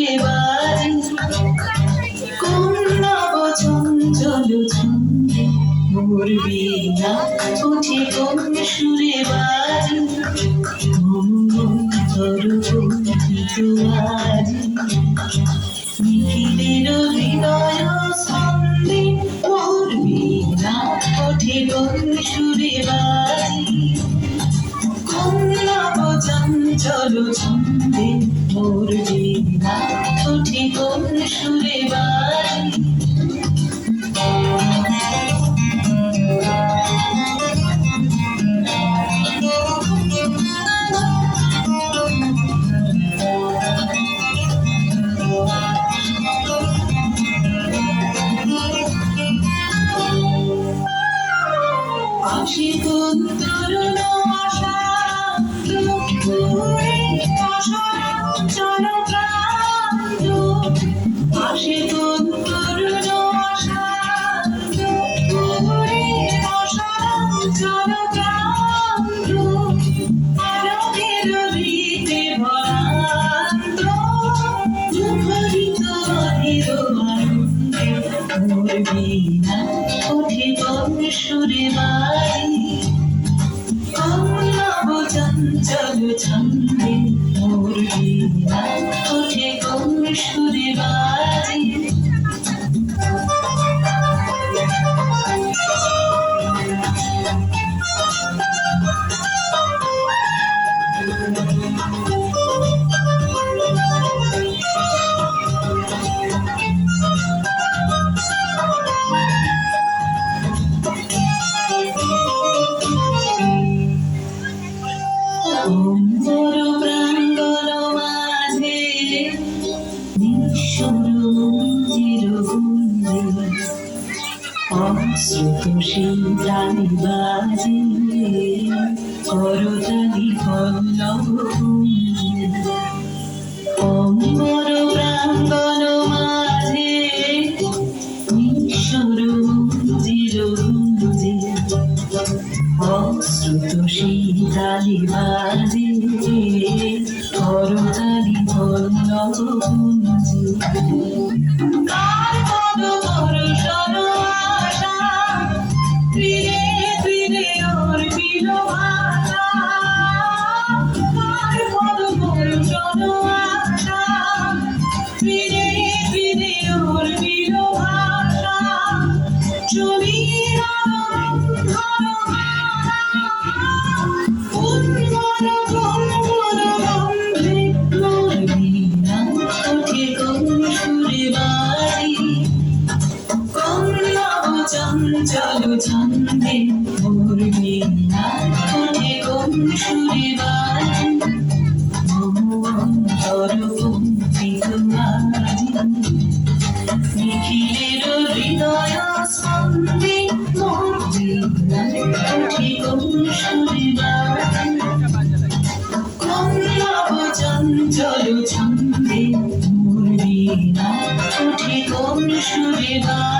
সুরে বাজে কোন নব চঞ্চল ছন্দে মোর বীণা ওঠে কোন সুরে বাজে অন্তর কম্পিত আজি নিখিলের হৃদয় স্পন্দে মোর বীণা ওঠে কোন সুরে বাজে কোন নব চঞ্চল ছন্দে মোর বীণা ওঠে কোন সুরে বাজে আশিক তরুণ আশা দুঃখে চল প্রান্ত আশিক তরুণ আশা দুঃখে চল প্রান্ত আলোকের রীতে ভরান্ত মুখরিত অধীর আনন্দে মোর বীণা ওঠে কোন সুরে বাজে চঞ্চল ছন্দে মোর বীণা ওঠে কোন সুরে বাজে অন্তর প্রাঙ্গণ মাঝে নিঃস্বর মন্দির গুঞ্জে অশ্রুত শীতালি বাজে করতালি পল্লব কুঞ্জে অন্তর প্রাঙ্গণ মাঝে নিঃস্বর মন্দির গুঞ্জে অশ্রুত শীতালি বাজে করতালি পল্লব কুঞ্জে কার পদ দর্শন আশা তীরে তীরে অর্পিল ভাষা কার পদ দর্শন আশা তীরে তীরে অর্পিল ভাষা চলির চঞ্চল ছন্দে মোর বীণা ওঠে কোন সুরে বাজে অন্তর কম্পিত আজি নিখিলের হৃদয় স্পন্দে মোর বীণা ওঠে কোন সুরে বাজে কোন নব চঞ্চল ছন্দে মোর বীণা ওঠে কোন সুরে বাজে